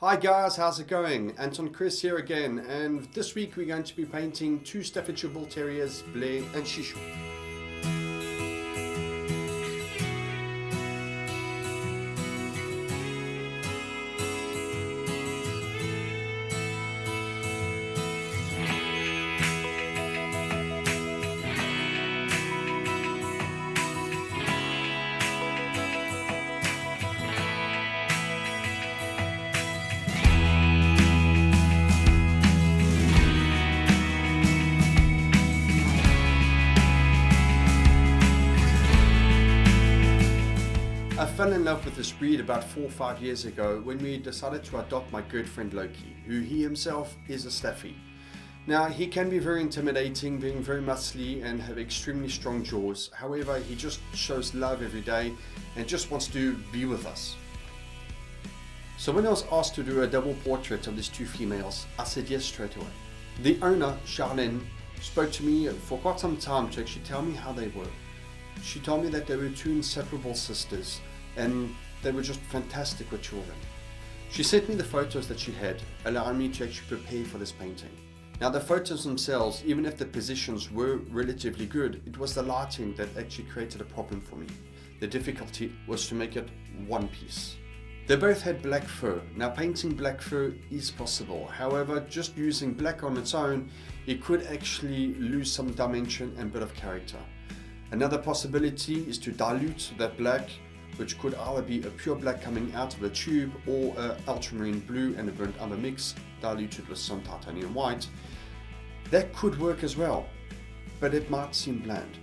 Hi guys, how's it going? AKriz here again, and this week we're going to be painting two Staffordshire Bullterriers, Blair and Chichou. I fell in love with this breed about 4 or 5 years ago when we decided to adopt my good friend Loki, who he himself is a Staffy. Now he can be very intimidating, being very muscly and have extremely strong jaws. However, he just shows love every day and just wants to be with us. So when I was asked to do a double portrait of these two females, I said yes straight away. The owner, Charlene, spoke to me for quite some time to actually tell me how they were. She told me that they were two inseparable sisters and they were just fantastic with children. She sent me the photos that she had, allowing me to actually prepare for this painting. Now the photos themselves, even if the positions were relatively good, it was the lighting that actually created a problem for me. The difficulty was to make it one piece. They both had black fur. Now painting black fur is possible, however just using black on its own, it could actually lose some dimension and bit of character. Another possibility is to dilute that black, which could either be a pure black coming out of the tube or an ultramarine blue and a burnt umber mix diluted with some titanium white. That could work as well, but it might seem bland.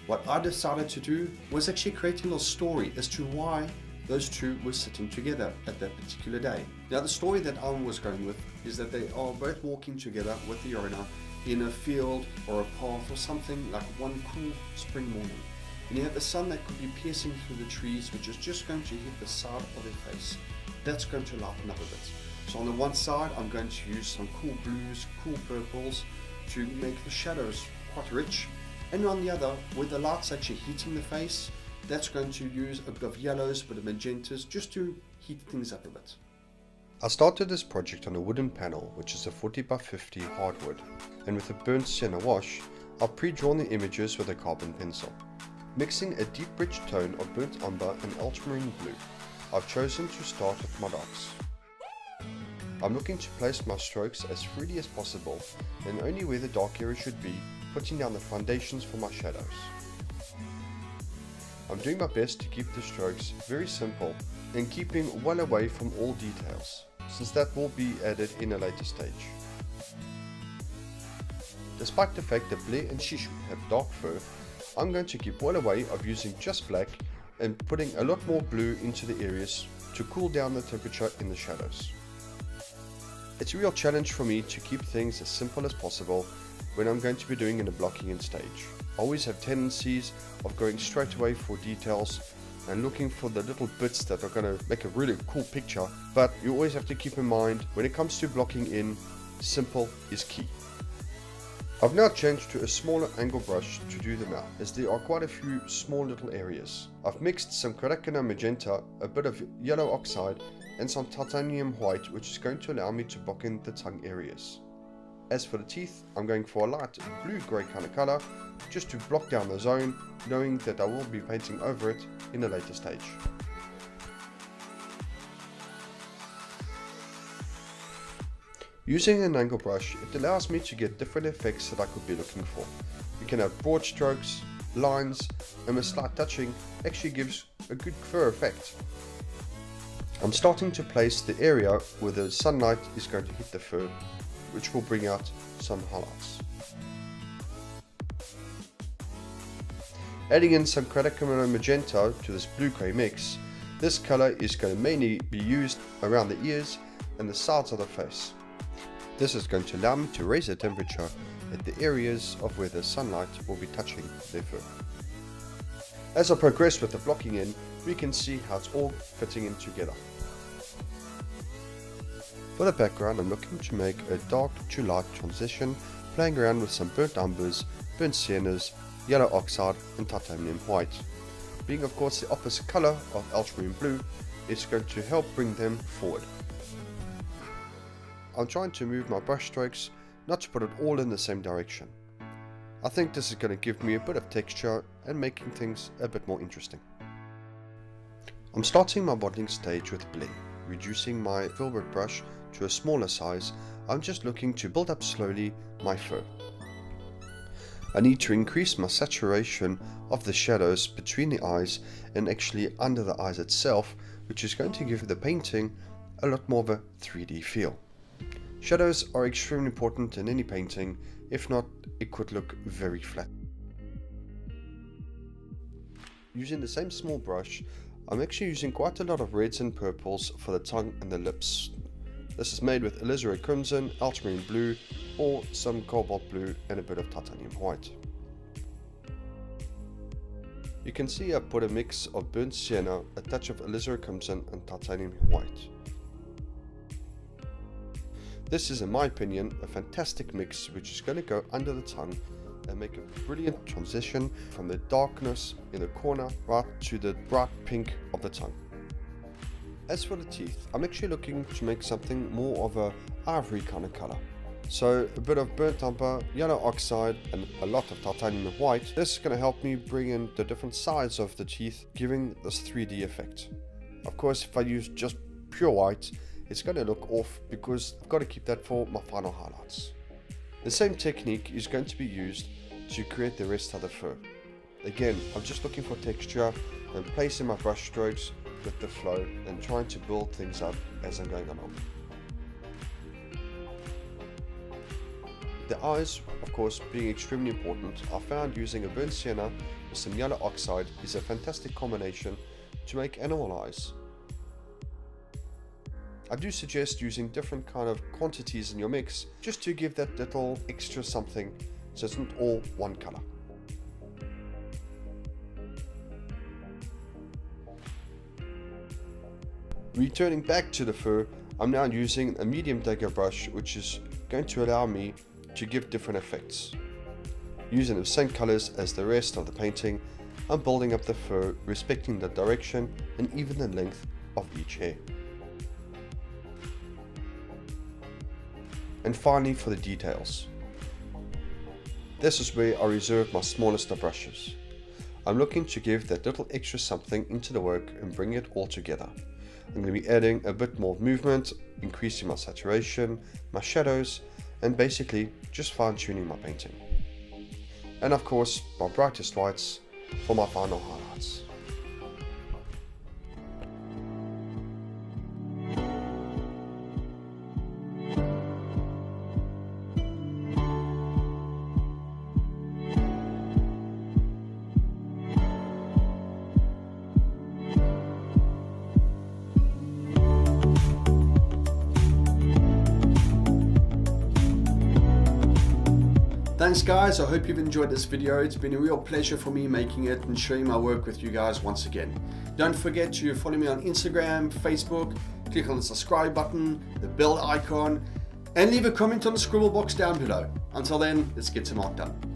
What I decided to do was actually create a little story as to why those two were sitting together at that particular day. Now the story that I was going with is that they are both walking together with the owner in a field or a path or something, like one cool spring morning. And you have the sun that could be piercing through the trees, which is just going to hit the side of their face. That's going to lighten up a bit. So on the one side I'm going to use some cool blues, cool purples to make the shadows quite rich. And on the other, with the light's actually hitting the face, that's going to use a bit of yellows, a bit of magentas, just to heat things up a bit. I started this project on a wooden panel, which is a 40 by 50 hardwood, and with a burnt sienna wash, I've pre-drawn the images with a carbon pencil. Mixing a deep rich tone of burnt umber and ultramarine blue, I've chosen to start with my dogs. I'm looking to place my strokes as freely as possible, and only where the dark area should be, putting down the foundations for my shadows. I'm doing my best to keep the strokes very simple and keeping well away from all details, since that will be added in a later stage. Despite the fact that Blair and Chichou have dark fur, I'm going to keep well away of using just black and putting a lot more blue into the areas to cool down the temperature in the shadows. It's a real challenge for me to keep things as simple as possible when I'm going to be doing in a blocking in stage. I always have tendencies of going straight away for details and looking for the little bits that are going to make a really cool picture, but you always have to keep in mind when it comes to blocking in, simple is key. I've now changed to a smaller angle brush to do the mouth, as there are quite a few small little areas. I've mixed some Correcana magenta, a bit of yellow oxide and some titanium white, which is going to allow me to block in the tongue areas. As for the teeth, I'm going for a light blue-grey kind of colour, just to block down the zone, knowing that I will be painting over it in a later stage. Using an angle brush, it allows me to get different effects that I could be looking for. You can have broad strokes, lines, and with slight touching actually gives a good fur effect. I'm starting to place the area where the sunlight is going to hit the fur, which will bring out some highlights. Adding in some Correcana magenta to this blue-grey mix, this colour is going to mainly be used around the ears and the sides of the face. This is going to allow me to raise the temperature at the areas of where the sunlight will be touching their fur. As I progress with the blocking in, we can see how it's all fitting in together. For the background, I'm looking to make a dark to light transition, playing around with some burnt umbers, burnt siennas, yellow oxide and titanium white. Being of course the opposite colour of ultramarine blue, it's going to help bring them forward. I'm trying to move my brush strokes, not to put it all in the same direction. I think this is going to give me a bit of texture and making things a bit more interesting. I'm starting my modeling stage with blend, reducing my filbert brush to a smaller size. I'm just looking to build up slowly my fur. I need to increase my saturation of the shadows between the eyes and actually under the eyes itself, which is going to give the painting a lot more of a 3D feel. Shadows are extremely important in any painting, if not it could look very flat. Using the same small brush, I'm actually using quite a lot of reds and purples for the tongue and the lips. This is made with alizarin crimson, ultramarine blue, or some cobalt blue and a bit of titanium white. You can see I put a mix of burnt sienna, a touch of alizarin crimson and titanium white. This is, in my opinion, a fantastic mix which is going to go under the tongue and make a brilliant transition from the darkness in the corner right to the bright pink of the tongue. As for the teeth, I'm actually looking to make something more of a ivory kind of color. So a bit of burnt umber, yellow oxide and a lot of titanium white. This is going to help me bring in the different sides of the teeth, giving this 3D effect. Of course, if I use just pure white, it's going to look off because I've got to keep that for my final highlights. The same technique is going to be used to create the rest of the fur. Again, I'm just looking for texture and placing my brush strokes with the flow and trying to build things up as I'm going along. The eyes, of course, being extremely important, I found using a burnt sienna with some yellow oxide is a fantastic combination to make animal eyes. I do suggest using different kind of quantities in your mix just to give that little extra something so it's not all one color. Returning back to the fur, I'm now using a medium dagger brush which is going to allow me to give different effects. Using the same colors as the rest of the painting, I'm building up the fur, respecting the direction and even the length of each hair. And finally, for the details. This is where I reserve my smallest of brushes. I'm looking to give that little extra something into the work and bring it all together. I'm going to be adding a bit more movement, increasing my saturation, my shadows, and basically just fine-tuning my painting. And of course, my brightest whites for my final highlights. Thanks guys, I hope you've enjoyed this video. It's been a real pleasure for me making it and sharing my work with you guys once again. Don't forget to follow me on Instagram, Facebook, click on the subscribe button, the bell icon, and leave a comment on the scribble box down below. Until then, let's get some art done.